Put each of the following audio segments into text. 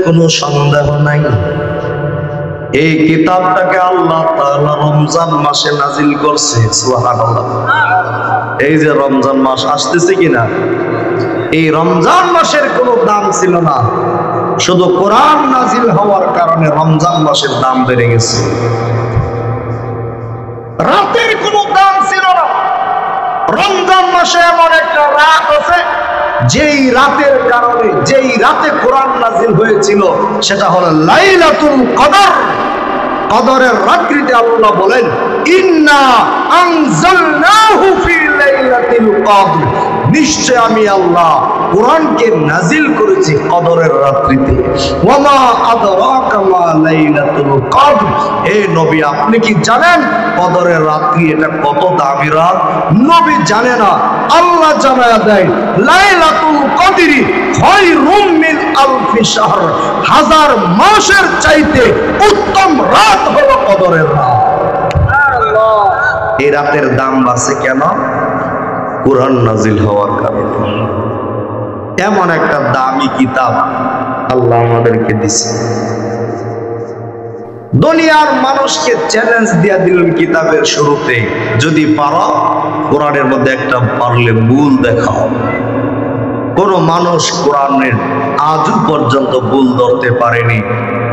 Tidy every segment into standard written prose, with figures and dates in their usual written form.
কোনো সন্দেহ নাই এই কিতাবটাকে আল্লাহ তাআলা রমজান মাসে নাজিল করছে। সুবহানাল্লাহ। এই যে রমজান মাস আসতেছে কিনা, এই রমজান মাসের কোনো দাম ছিল না, শুধু কোরআন নাজিল হওয়ার কারণে রমজান মাসের দাম বেড়ে গেছে। রাতের কোনো দাম ছিল না। রমজান মাসে এমন একটা রাত আছে যেই রাতের কারণে, যেই রাতে কোরআন নাজিল হয়েছিল সেটা হলো লাইলাতুল কদর। কদরের রাত্রিতে আল্লাহ বলেন ইন্না আনজালনাহু ফি লাইলাতিল কদর, নিশ্চয় আমি আল্লাহ কোরআনকে নাজিল করেছি কদরের রাত্রিতে। ওয়ামা আদরাকা মা লাইলাতুল কদর, হে নবী আপনি কি জানেন কদরের রাত্রি এটা কত দামি রাত? নবী জানে না, আল্লাহ জানায়া দেয় লাইলাতুল কদরি খায়রুম মিন আলফি শাহর, হাজার মাসের চাইতে উত্তম রাত হলো কদরের রাত। সুবহানাল্লাহ। এই রাতের দাম আছে কেন? কোরআন নাজিল হওয়ার কারণে। এমন একটা দামি কিতাব আল্লাহ আমাদেরকে দিছে। দুনিয়ার মানুষকে চ্যালেঞ্জ দিয়া দিলেন কিতাবের শুরুতে, যদি পারো কোরআনের মধ্যে একটা পারলে ভুল দেখাও। কোন মানুষ কোরআনের আজ পর্যন্ত ভুল ধরতে পারেনি,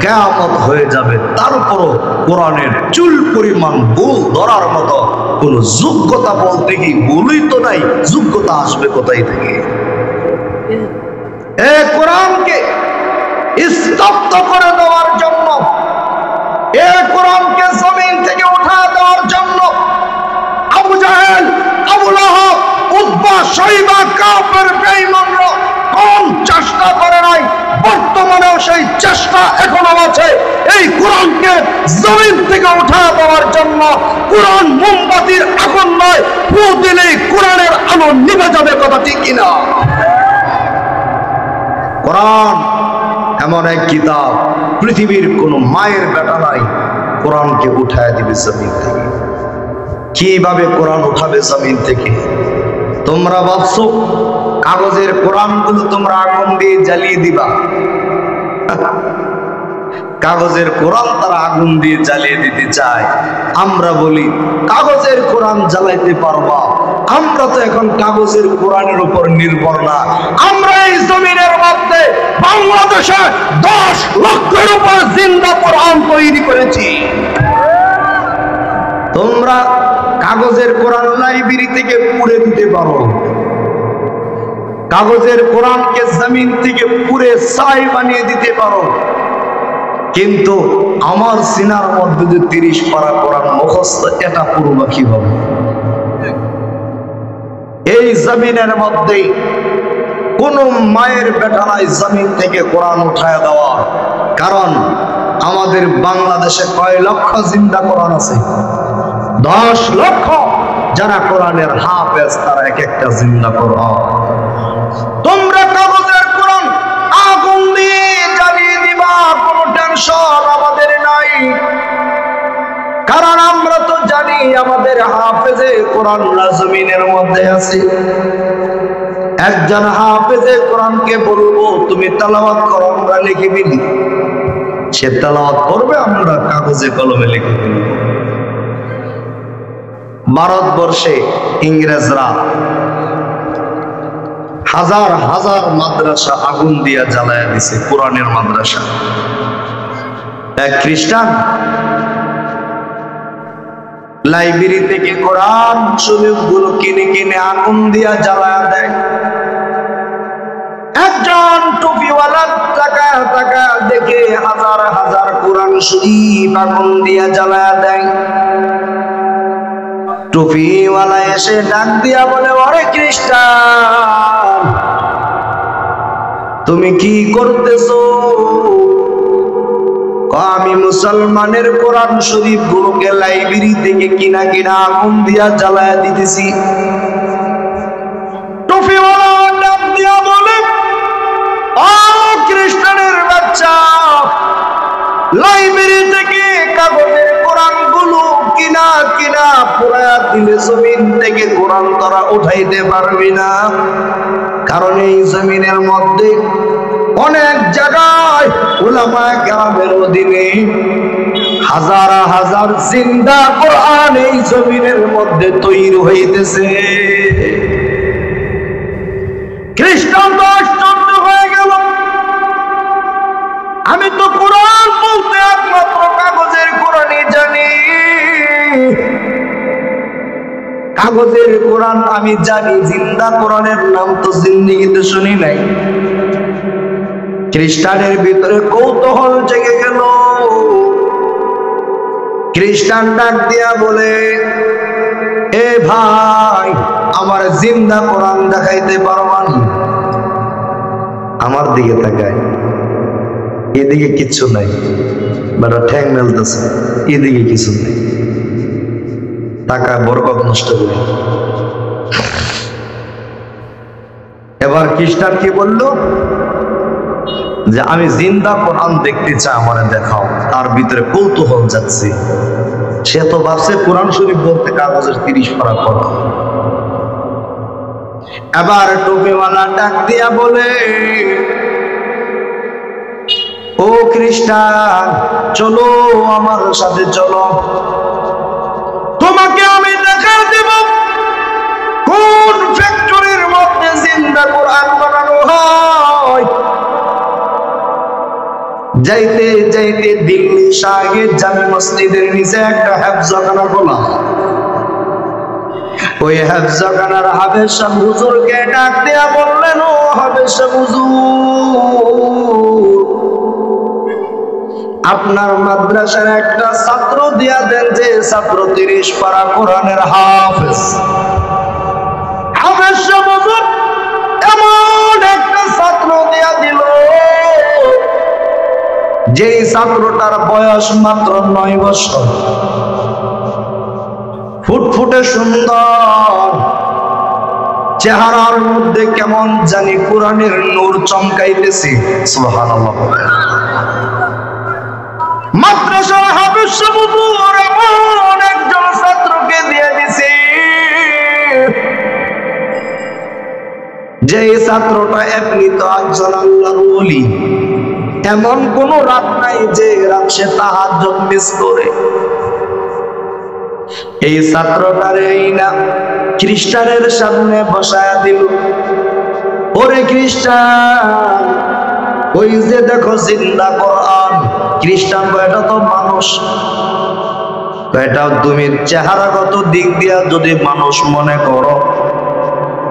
কিয়ামত হয়ে যাবে তারপরও কোরআনের চুল পরিমাণ ভুল ধরার মতো কোন যোগ্যতা বলতে কি ভুলই তো নাই, যোগ্যতা আসবে কোথায় থেকে? এই কোরআনকে স্তব্ধ করে দেওয়ার জন্য, এই কোরআনকে জমিন থেকে উঠা দেওয়ার জন্য আবু জাহেল, আবু লাহাব, উতবা, শাইবা, কাফের, বেঈমানরা কোন চেষ্টা করে নাই, বর্তমানেও সেই চেষ্টা এখনো আছে এই কোরআনকে জমিন থেকে উঠা দেওয়ার জন্য। কোরআন মোমবাতির আগুন নয়, ফু দিলেই কোরআনের আলো নিভে যাবে, কথা ঠিক কিনা? কোরআন এমন এক কিতাব, পৃথিবীর কোন মায়ের বেটা নাই কোরআনকে উঠায় দিবে জমিন থেকে। কিভাবে কোরআন উঠাবে জমিন থেকে? তোমরা ভাবছো কাগজের কোরআনগুলো তোমরা আগুন দিয়ে জ্বালিয়ে দিবা? কাগজের কোরআন তারা আগুন দিয়ে জ্বালিয়ে দিতে চায়। আমরা বলি কাগজের কোরআন জ্বালাইতে পারবা? আমরা তো এখন কাগজের কোরআনের উপর নির্ভর না। আমরা এই জমিনের মধ্যে বাংলাদেশে 10 লক্ষের উপর জিন্দা কোরআন তৈরি করেছি। তোমরা কাগজের কোরআন লাইব্রেরি থেকে পুড়ে দিতে পারো, কাগজের কোরআনকে জমিন থেকে পুড়ে ছাই বানিয়ে দিতে পারো, কিন্তু আমার সিনার মধ্যে যে 30 পারা কোরআন মুখস্থ, এটা পুরোটা কিভাবে? এই জমিনের মধ্যে কোন মায়ের বেটা নাই জমিন থেকে কোরআন উঠায় দেওয়ার। কারণ আমাদের বাংলাদেশে কয় লক্ষ জিন্দা কোরআন আছে? 10 লক্ষ। যারা কোরআনের হাফেজ তারা এক একটা জিন্দা কোরআন। তোমরা কাগজের কোরআন আগুন দিয়ে জ্বালিয়ে দিবা, কোনো টেনশন আমাদের নাই। কারণ আমরা তো জানি আমাদের হাফেজে কোরআন জমিনের মধ্যে আছে। একজন হাফেজে কোরআনকে বলবো তুমি তেলাওয়াত করো, আমরা লিখে দিই, সে তেলাওয়াত করবে, আমরা কাগজে কলমে লিখে দিই। ভারতবর্ষে ইংরেজরা হাজার হাজার মাদ্রাসা আগুন দিয়া জ্বালায়া দিছে, কোরআনের মাদ্রাসা। এক খ্রিস্টান লাইব্রেরি থেকে কোরআন শরীফগুলো কিনে কিনে আগুন দিয়া জ্বালায়া দেয়। একজন টুপিওয়ালা টাকা টাকা দেখে হাজার হাজার কোরআন শরীফ আগুন দিয়া জ্বালায়া দেয়। টুপিওয়ালা এসে ডাক দিয়া বলে, ওরে খ্রিস্টান তুমি কি করতেছো? আমি মুসলমানের কোরআন শরীফ গুলোকে লাইব্রেরি থেকে কিনা কিনা আগুন দিয়া জ্বালায়া দিতেছি। টুপিওয়ালা ডাক দিয়া বলে, ও খ্রিস্টানের বাচ্চা, লাইব্রেরি থেকে কাগজের কোরআন গুলো কিনা কিনা পুরা দিলে জমিন থেকে কোরআন তারা উঠাইতে পারবি না। কারণ এই জমিনের মধ্যে অনেক জায়গায় উলামায়ে কেরামের অধীনে হাজার হাজার জিন্দা কোরআন এই জমিনের মধ্যে তৈরি হইতেছে। খ্রিস্টান তো আশ্চর্য হয়ে গেল, আমি তো কোরআন বলতে একমাত্র কাগজের কোরআনই জানি, কাগজের কোরআন আমি জানি, জিন্দা কোরআনের নাম তো জিন্দেগিতে শুনি নাই। খ্রিস্টানের ভিতরে কৌতূহল জেগে গেল। খ্রিস্টান ডাক দিয়া বলে, এ ভাই, আমার জিন্দা কোরআন দেখাইতে পারবেন? আমার দিকে তাকায়, এদিকে কিচ্ছু নাই, বেটা ঠ্যাং মেলতেছে, এদিকে কিছু নাই, টাকা বরকত নষ্ট করে। এবার খ্রিস্টান কি বলল যে আমি জিন্দা কোরআন দেখতে চাই, আমারে দেখাও। তার ভিতরে কৌতূহল যাচ্ছে, সে তো ভাবছে কোরআন শরীফ বলতে কাগজের 30 পারা পড়া। এবার টুপিওয়ালা ডাক দিয়া বলে, ও খ্রিস্টান, চলো আমার সাথে চলো, তোমাকে আমি দেখা দেব কোন ফ্যাক্টরির মধ্যে জিন্দা কোরআন বানানো হয়। যাইতে যাইতে দিল্লি শাহের জামে মসজিদের নিচে একটা হেফজখানা খোলা। ওই হেফজখানার হাফেজ সাহেব হুজুরকে ডাক দিয়া বললেন, ও হাফেজ সাহেব হুজুর, আপনার মাদ্রাসার একটা ছাত্র দিয়া দেন, যে ছাত্র 30 পারা কোরআনের হাফেজ। হাফেজ সাহেব হুজুর এমন একটা ছাত্র দিয়া দিল, যেই ছাত্রটার বয়স মাত্র 9 বছর, ফুটফুটে সুন্দর, চেহারার মধ্যে কেমন জানি কোরআনের নূর চমকাইতেছে। সুবহানাল্লাহ। মাদ্রাসার হাফেজ সাহেব হুজুর এমন একজন ছাত্রকে দিয়ে দিছে, যে ছাত্রটা এমনিত একজন আল্লাহর ওলি, এমন কোন রাত নাই যে রাত সে তাহাজ্জুদ মিস করে। এই ছাত্রটারে না খ্রিস্টানের সামনে বসায়া দিল। ওরে খ্রিস্টান, ওই যে দেখো জিন্দা কোরআন। খ্রিস্টান এটা তো মানুষ, এটা তুমি চেহারাগত দিক দিয়া যদি মানুষ মনে করো,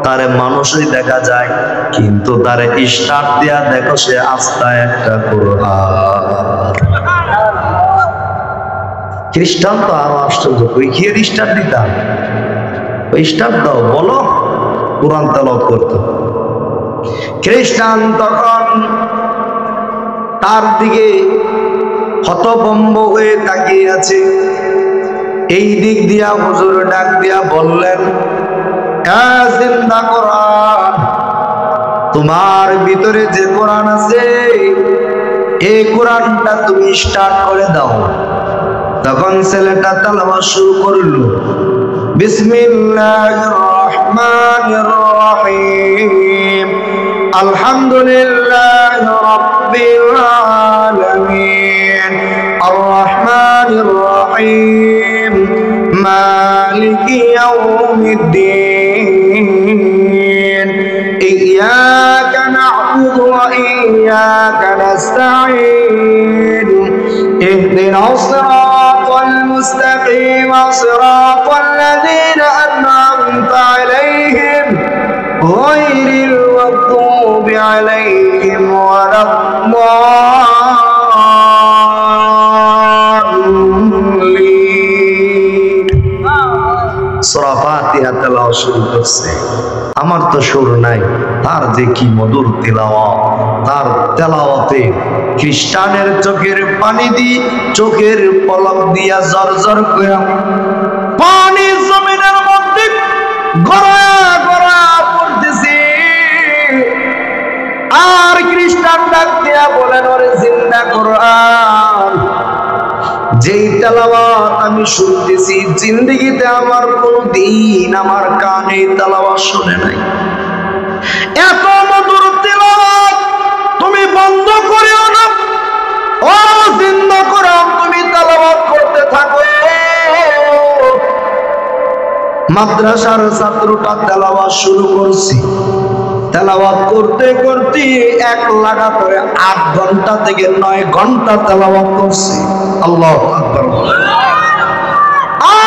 তারে মানুষই দেখা যায়, কিন্তু তারে স্টার দিয়া দেখো সে আস্থা একটা কোরআন। খ্রিস্টান তো আরো আশ্চর্য, ওই কি স্টার দিতাম, ওই স্টার দাও, বলো কোরআন তেলাওয়াত করতো। খ্রিস্টান তখন তার দিকে হতভম্ব হয়ে তাকিয়ে আছে। এই দিক দিয়া হুজুর ডাক দিয়া বললেন, জিন্দা কোরআন, তোমার ভিতরে যে কোরআন আছে এই কোরআনটা তুমি স্টার্ট করে দাও। তখন ছেলেটা তেলাওয়াত শুরু করলো, বিসমিল্লাহির রহমানির রহিম, আলহামদুলিল্লাহি রাব্বিল আলামিন, আর রহমানির রহিম, মালিকি ইয়াউমিদ্দিন, ইয়াকা না'বুদু ওয়া ইয়াকা নাস্তাঈন, ইহদিনাস সিরাতাল মুস্তাকিম, সিরাতাল লাযীনা আন'আমতা আলাইহিম গায়রিল মাগদুবি আলাইহিম ওয়ালাদ-দাল্লিন। সূরা ফাতিহা তেলাওয়াত শুরু করছে। আমার তো সুর নাই, তার যে কি মধুর তেলাওয়াত, তার তেলাওয়াতে খ্রিস্টানের চোখের পানি দি, চোখের পলক দিয়া জর্জর করে পানি জমিনের মধ্যে গড়া গড়া পড়তেছে। আর খ্রিস্টান ডাক দিয়া বলেন, ওরে জিন্দা কোরআন, যেই তেলাওয়াত আমি শুনতেছি, জিন্দেগিতে আমার কোনদিন আমার কানে তেলাওয়াত শুনে নাই। এত মধুর তেলাওয়াত তুমি মাদ্রাসার ছাত্রটা তেলাওয়াত শুরু করছি, তেলাওয়াত করতে করতে এক লাগাতারে 8 ঘন্টা থেকে 9 ঘন্টা তেলাওয়াত করছি। আল্লাহু আকবার।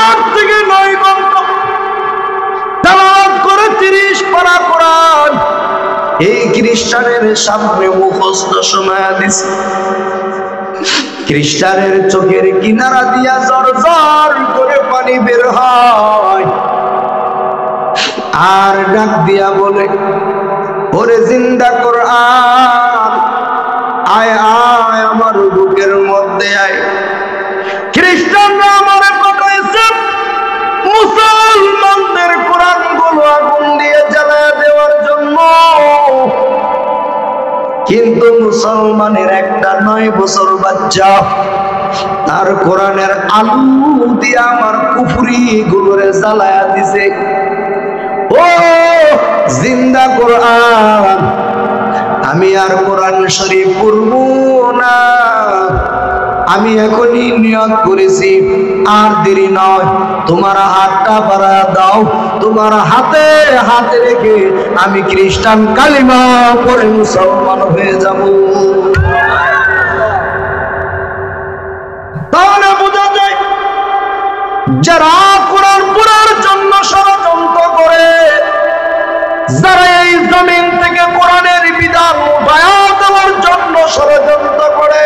8 থেকে 9 ঘন্টা তেলাওয়াত করে 30 পারা কোরআন এই খ্রিস্টানের সামনে মুখস্থ শোনায়া দিছে। খ্রিস্টানের চোখের কিনারা দিয়া জর করে পানি বের হয়, আর ডাক দিয়া বলে, ওরে জিন্দা কোরআন, আয় আয় আমার বুকের মধ্যে আয়। খ্রিস্টানরা আমারে পাঠাইছে মুসলমানদের কোরআন গুলো আগুন দিয়ে জ্বালায় দেওয়ার জন্য, কিন্তু মুসলমানের একটা 9 বছর বাচ্চা তার কোরআনের আলু দিয়ে আমার কুফরি গুলোরে জ্বালায়া দিছে। ও জিন্দা কোরআন, আমি আর কোরআন শরীফ পড়ব না, আমি এখনই নিয়ত করেছি, আর দেরি নয়, তোমার হাতটা বাড়ায়া দাও, তোমার হাতে হাতে রেখে আমি খ্রিস্টান কালিমা পড়ে মুসলমান হয়ে যাব। তাহলে বোঝা যায় যারা কোরআন পড়ার জন্য ষড়যন্ত্র করে, যারা এই জমিন থেকে কোরআনের বিধান উঠায়া দেওয়ার জন্য ষড়যন্ত্র করে,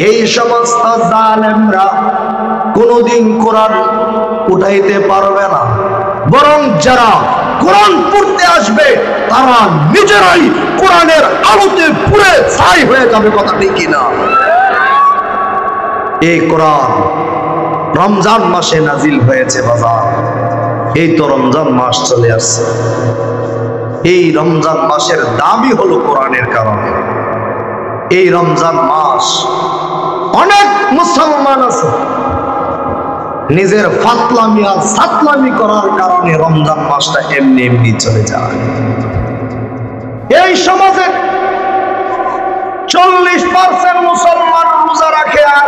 এই সমস্ত জালেমরা কোনদিন কোরআন উঠাইতে পারবে না, বরং যারা কোরআন পড়তে আসবে তারা নিজেরাই কোরআনের আলোতে পুড়ে ছাই হয়ে যাবে। কথা ঠিক কিনা? এই কোরআন রমজান মাসে নাজিল হয়েছে বাজার। এই তো রমজান মাস চলে আসছে, এই রমজান মাসের দাবি হলো কোরআনের কারণে। এই রমজান মাস অনেক মুসলমান আছে নিজের ফাতলামি আর সাতলামি করার কারণে রমজান মাসটা এমনি এমনি চলে যায়। এই সমাজে 40% মুসলমান রোজা রাখে আর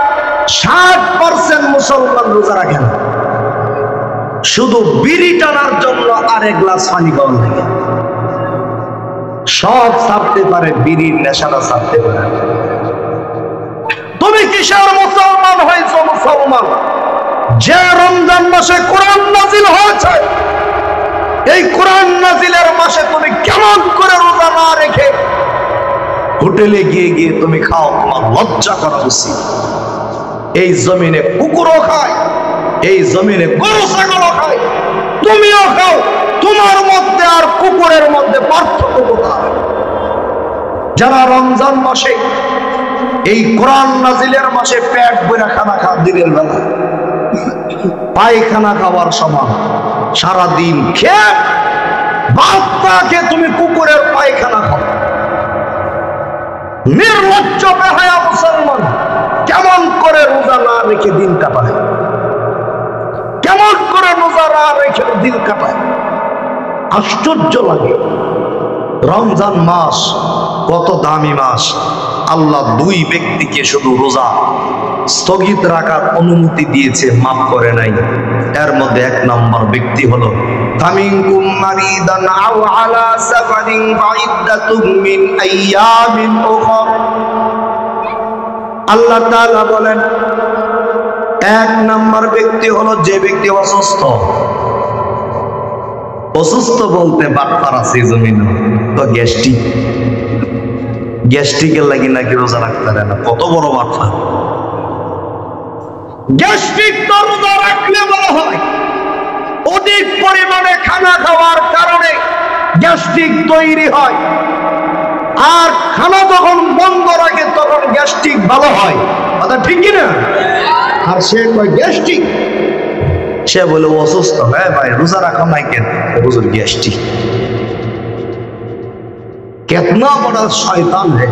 60% মুসলমান রোজা রাখে না, শুধু বিড়ি টানার জন্য আর 1 গ্লাস পানি খাওয়ার লাগে। সব ছাড়তে পারে, বিড়ির নেশাটা ছাড়তে পারে। তুমি কিসের মুসলমান হয়েছ? মুসলমান যে রমজান মাসে কোরআন নাজিল হয়েছে, এই কোরআন নাজিলের মাসে তুমি কেমন করে রোজা না রেখে হোটেলে গিয়ে গিয়ে তুমি খাও? তোমার লজ্জা করা উচিত। এই জমিনে কুকুরও খায়, এই জমিনে গরু ছাগলও খায়, তুমিও খাও। তোমার মধ্যে আর কুকুরের মধ্যে পার্থক্য কোথায়? যারা রমজান মাসে এই কোরআন নাজিলের মাসে পেট ভরে খানা খা, দিনের বেলা পায়খানা খাওয়ার সমান, সারাদিন খেয়ে ভাতটাকে তুমি কুকুরের পায়খানা খাও। নির্লজ্জ বেহায়া মুসলমান কেমন করে রোজা না রেখে দিন কাটায়? কেমন করে রোজা না রেখে দিন কাটায়? আশ্চর্য লাগে। রমজান মাস কত দামি মাস। আল্লাহ 2 ব্যক্তিকে শুধু রোজা স্থগিত রাখার অনুমতি দিয়েছে, মাফ করে নাই। এর মধ্যে 1 নম্বর ব্যক্তি হলো ফামিনকুম মারিদান আও আলা সাফারিন ফাইদ্দাতুম মিন আইয়ামিন উখরা। আল্লাহ তাআলা বলেন 1 নম্বর ব্যক্তি হলো যে ব্যক্তি অসুস্থ। অসুস্থ বলতে বাটপার আছে জমিনে, তো গ্যাস্ট্রিকের লাগি নাকি রোজা রাখতে পারে না। কত বড় বাটপার! গ্যাস্ট্রিক তো রোজা রাখলে বলা হয় অধিক পরিমাণে খানা খাওয়ার কারণে গ্যাস্ট্রিক তৈরি হয়, আর খানা যখন বন্ধ রাখে তখন গ্যাস্ট্রিক ভালো হয়। কথা ঠিক কিনা? আর সে কয় গ্যাস্ট্রিক, সে বলে অসুস্থ। হ্যাঁ ভাই, রোজা রাখো নাই কেন? হুজুর গ্যাস্ট্রিক। कितना बड़ा शैतान है,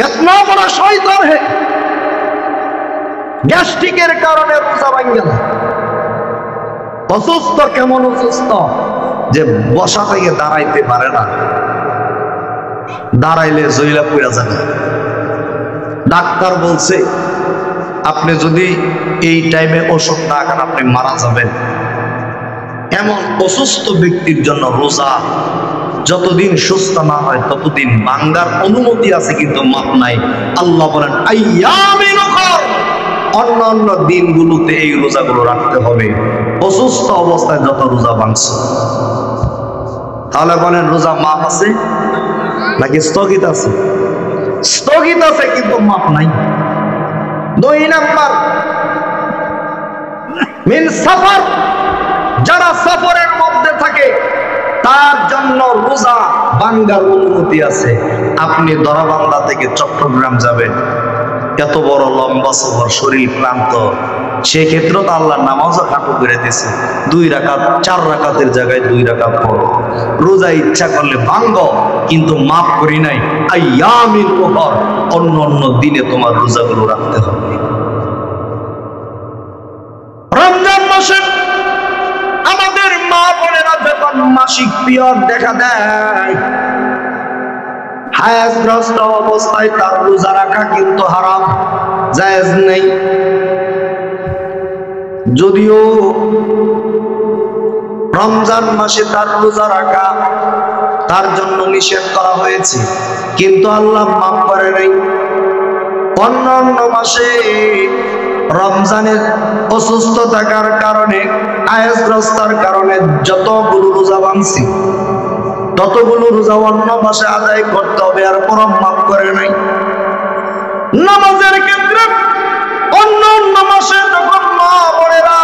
कितना बड़ा शैतान है। গ্যাস্ট্রিকের কারণে রোজা ভাঙে না। অসুস্থ কেমন অসুস্থ যে বসা থেকে দাঁড়াইতে পারে না, দাঁড়াইলে জইলা পড়া যাবে। ডাক্তার বলছে আপনি যদি এই টাইমে ওষুধ না খান আপনি মারা যাবেন। এমন অসুস্থ ব্যক্তির জন্য রোজা যতদিন সুস্থ না হয় ততদিন ভাঙ্গার অনুমতি আছে, কিন্তু মাপ নাই। আল্লাহ বলেন আইয়ামিন উখর, অন্য অন্য দিনগুলোতে এই রোজাগুলো রাখতে হবে। অসুস্থ অবস্থায় যত রোজা ভাঙছে, তাহলে বলেন রোজা মাপ আছে নাকি স্থগিত আছে? স্থগিত আছে কিন্তু মাপ নাই। 2 নাম্বার মিন সফর, যারা সফরের মধ্যে থাকে তার জন্য রোজা ভাঙ্গার অনুমতি আছে। আপনি দরাবান্দা থেকে চট্টগ্রাম যাবেন, এত বড় লম্বা সফর, শরীর ক্লান্ত, সেক্ষেত্রে তো আল্লাহ নামাজও খাটো করে দিয়েছে। 2 রাকাত 4 রাকাতের জায়গায় 2 রাকাত পড়ো। রোজা ইচ্ছা করলে ভাঙ্গ, কিন্তু মাফ করি নাই আইয়ামিন উখর, অন্য অন্য দিনে তোমার রোজাগুলো রাখতে হবে। রমজান মাসে আমাদের মা বোনেরা যখন মাসিক পিরিয়ড দেখা দেয়, হায়াতগ্রস্ত অবস্থায় তার রোজা রাখা কিন্তু হারাম, জায়েজ নেই। যদিও রমজান মাসে তার রোজা রাখা তার জন্য নিষেধ করা হয়েছে, কিন্তু আল্লাহ মাফ করে নাই। অন্যান্য মাসে রমজানের অসুস্থ থাকার কারণে, আয়াসগ্রস্তার কারণে যতগুলো রোজা ভাঙছি ততগুলো রোজা অন্য মাসে আদায় করতে হবে, আর পরম মাফ করে নাই। নামাজের ক্ষেত্রে অন্য মাসে যখন মা বোনেরা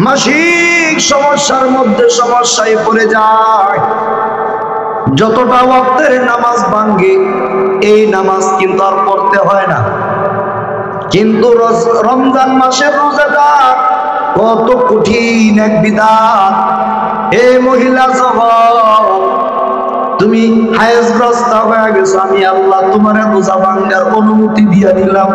মাসিক সমস্যার মধ্যে সমস্যায় পড়ে যায়, যতটা ওয়াক্তের নামাজ ভাঙ্গে এই নামাজ কিন্তু আর পড়তে হয় না। কিন্তু রমজান মাসের রোজাটা কত কঠিন এক বিধান। এই মহিলা জগৎ, তুমি হায়াতগ্রস্ত হয়ে গেছো, আমি আল্লাহ তোমার রোজা ভাঙ্গার অনুমতি দিয়ে দিলাম,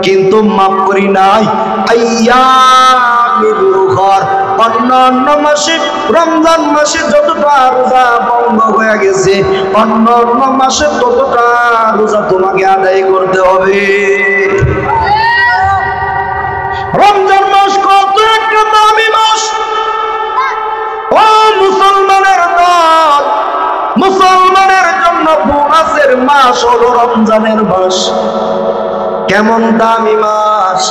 কিন্তু মাফ করি নাই আইয়ামিন উখর। অন্যান্য মাসে, রমজান মাসে যতটা রোজা ভঙ্গ হয়ে গেছে, অন্যান্য মাসে ততটা রোজা তোমাকে আদায় করতে হবে। রমজান মাস কত একটা দামি মাস। ও মুসলমানের দল, মুসলমানের জন্য বোনাসের মাস হলো রমজানের মাস। কেমন দামি মাস!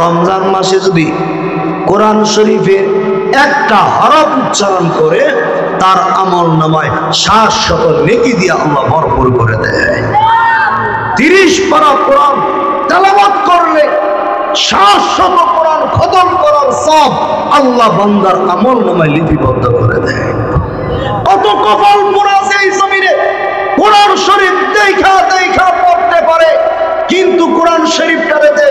রমজান মাসে যদি কোরআন শরীফের একটা হরফ উচ্চারণ করে তার আমল নামায় 700 নেকি দিয়ে আল্লাহ ভরপুর করে দেয়। 30 পারা কোরআন তেলাওয়াত করলে 700 কোরআন খতম করার সব আল্লাহ বান্দার আমল নামায় লিপিবদ্ধ করে দেয়। কত কপাল পোড়া আছে এই জমিনে, কোরআন শরীফ দেখা দেখা পড়তে পারে, কিন্তু কোরআন শরীফটাতে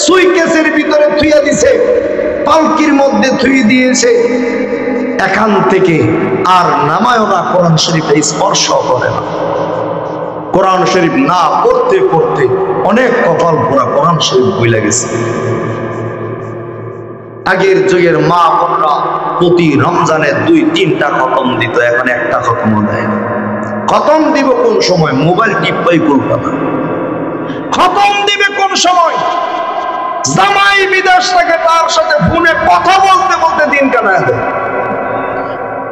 সুইকেসের ভিতরে থুইয়া দিছে, পালকির মধ্যে থুই দিয়েছে, এখান থেকে আর নামায়না কোরআন শরীফে স্পর্শ করে না। কোরআন শরীফ না পড়তে পড়তে অনেক কপাল পোড়া কোরআন শরীফ ভুলে গেছে। আগের যুগের মা বোনরা প্রতি রমজানে 2-3টা খতম দিত, এখন একটা খতমও দেয় না। খতম দিবে কোন সময়? মোবাইল টিপাই কলকাতা। খতম দিবে কোন সময়? জামাই বিদেশ থেকে তার সাথে ফোনে কথা বলতে বলতে দিন কাটায় দেয়।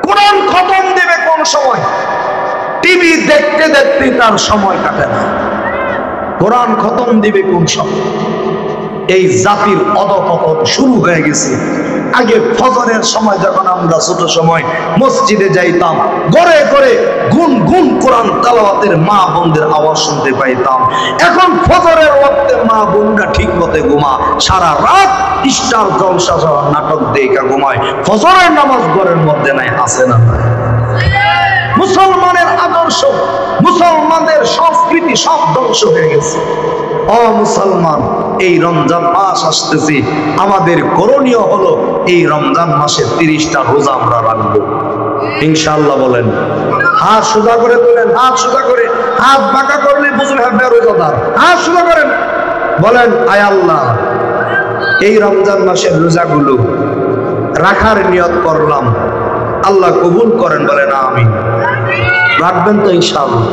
কোরআন খতম দিবে কোন সময়? টিভি দেখতে দেখতে তার সময় কাটে না। কোরআন খতম দিবে কোন সময়? এই জাতির অধঃপতন শুরু হয়ে গেছে। আগে ফজরের সময় যখন আমরা ছোট সময় মসজিদে যাইতাম, ঘরে ঘরে গুন গুন কোরআন তেলাওয়াতের মা বোনদের আওয়াজ শুনতে পাইতাম। এখন ফজরের ওয়াক্তে মা বোনরা ঠিক মতে ঘুমা, সারা রাত স্টার জলসা নাটক দেখা ঘুমায়, ফজরের নামাজ ঘরের মধ্যে নাই, আছে না? মুসলমানের আদর্শ, মুসলমানদের সংস্কৃতি সব ধ্বংস হয়ে গেছে। ও মুসলমান, এই রমজান মাস আসতেছে, আমাদের করণীয় হলো এই রমজান মাসে 30টা রোজা আমরা রাখবো ইনশাআল্লাহ। বলেন, হাত সোজা করে তোলেন, হাত সোজা করে, হাত বাঁকা করলে বুঝুন হ্যাঁ রোজাদার। হাত সোজা করেন, বলেন আয় আল্লাহ, এই রমজান মাসের রোজাগুলো রাখার নিয়ত করলাম, আল্লাহ কবুল করেন। বলেন আমিন। রাখবেন তো ইনশাআল্লাহ?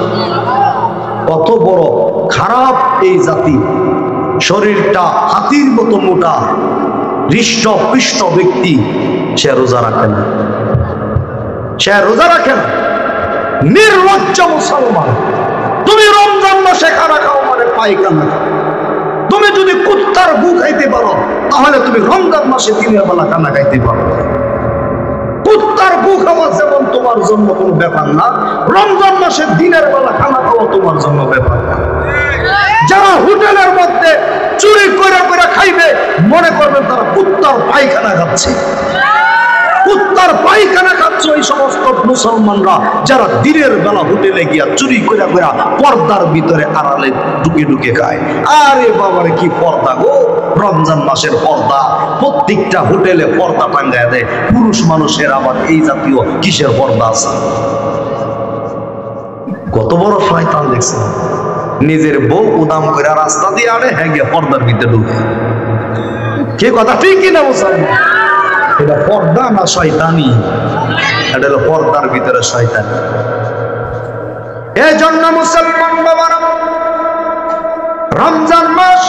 কত বড় খারাপ এই জাতি! শরীরটা হাতির মতো মোটা, হৃষ্টপুষ্ট ব্যক্তি, সে রোজা রাখে না। সে রোজা রাখে না। নির্লজ্জ মুসলমান। তুমি রমজান মাসে খানা খাও মানে পায়খানা খাও। তুমি যদি কুত্তার গু খাইতে পারো তাহলে তুমি রমজান মাসে দিনের বেলা খানা খাইতে পারো। কুত্তার গু খাওয়া যেমন তোমার জন্য কোনো ব্যাপার না, রমজান মাসে দিনের বেলা খানা খাওয়া তোমার জন্য ব্যাপার না। যারা হোটেলের মধ্যে চুরি করে করে খাইবে মনে করবেন তারা কুত্তার পায়খানা খাচ্ছে। কুত্তার পায়খানা খাচ্ছে ওই সমস্ত মুসলমানরা যারা দিনের বেলা হোটেলে গিয়া চুরি করে করে পর্দার ভিতরে আড়ালে ঢুকে ঢুকে খায়। আরে বাবারে কি পর্দা গো! রমজান মাসের পর্দা। প্রত্যেকটা হোটেলে পর্দা টাঙ্গায় দেয়। পুরুষ মানুষের আবার এই জাতীয় কিসের পর্দা আছে? কত বড় শয়তান দেখছেন! নিজের বউ উদাম করে রাস্তা দিয়ে আনে, হ্যাঁ গিয়ে পর্দার ভিতরে ঢুকে। কে কথা ঠিক কিনা মুসলমান? এটা পর্দা না শয়তানি? এটা হলো পর্দার ভিতরে শয়তান। এই জন্য মুসলমান বাবারা, রমজান মাস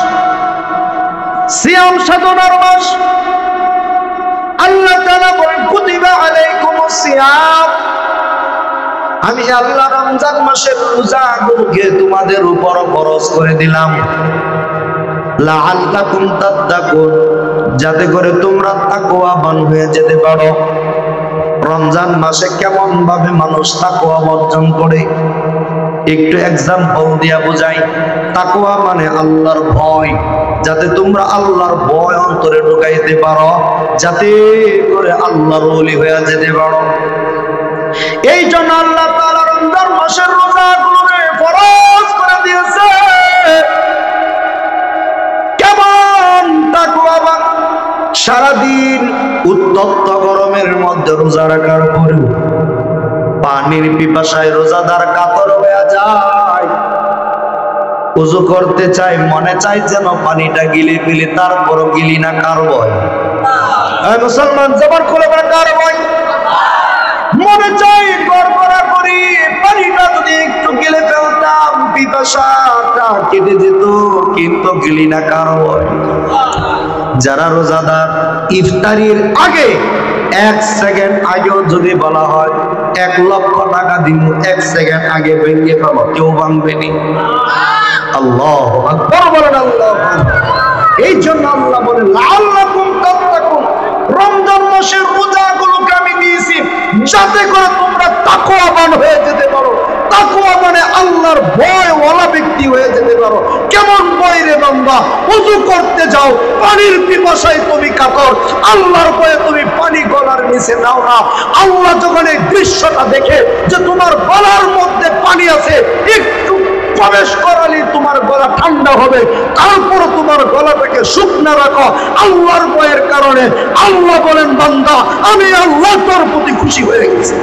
সিয়াম সাধনার মাস। আল্লাহ তাআলা বলেন কুতিবা আলাইকুমুস সিয়াম, আমি আল্লাহ রমজান মাসের রোজাগুলোকে তোমাদের উপর ফরজ করে দিলাম। লাআল্লাকুম তাত্তাকুন, যাতে করে তোমরা তাকওয়াবান হয়ে যেতে পারো। রমজান মাসে কেমন ভাবে মানুষ তাকওয়া অর্জন করে একটু এক্সাম্পল দিয়া বুঝাই। তাকওয়া মানে আল্লাহর ভয়, যাতে তোমরা আল্লাহর ভয় অন্তরে ঢুকাইতে পারো, যাতে করে আল্লাহর ওলি হয়ে যেতে পারো। এই জন্য আল্লাহ তাআলা রমজান মাসের রোজাগুলোকে ফরজ করে দিয়েছে। কেমন তাকওয়াবান! সারাদিন উত্তপ্ত গরমের মধ্যে রোজা রাখার পরেও পানির পিপাসায় রোজাদার কাতর হয়ে যায়। ওযু করতে চাই, মনে চাই যেন পানিটা গিলে ফেলি, তারপরও গিলি না। কার ভয়? মুসলমান জবান খুলে বলে কার ভয়? মনে চাই গড়গড়া করি, পানিটা যদি একটু গিলে ফেলতাম পিপাসাটা কেটে যেত, কিন্তু গিলি না। কার ভয়? যারা রোজাদার ইফতারির আগে 1 সেকেন্ড আগেও যদি বলা হয় 1 লক্ষ টাকা দিব, 1 সেকেন্ড আগে ভেঙে ফেলো, কেউ ভাঙবেনি। আল্লাহু আকবার বলেন। আল্লাহু আকবার। এই জন্য আল্লাহ বলেন লাআল্লাকুম তাত্তাকুন, রমজান মাসের রোজাগুলোকে আমি দিয়েছি যাতে করে তোমরা তাকওয়াবান হয়ে যেতে পারো। তাকওয়া মানে আল্লাহর ভয়ওয়ালা ব্যক্তি হয়ে যেতে পারো। কেমন ভয় রে বান্দা? ওযু করতে যাও, পানির পিপাসায় তুমি কাতর, আল্লাহর ভয়ে তুমি পানি গলার নিচে নাও না। আল্লাহ যখন এই দৃশ্যটা দেখে যে তোমার গলার মধ্যে পানি আছে, একটু প্রবেশ করালে তোমার গলা ঠান্ডা হবে, তারপর তোমার গলাটাকে শুকনা রাখো আল্লাহর ভয়ের কারণে। আল্লাহ বলেন বান্দা, আমি আল্লাহ তোর প্রতি খুশি হয়ে গেছি।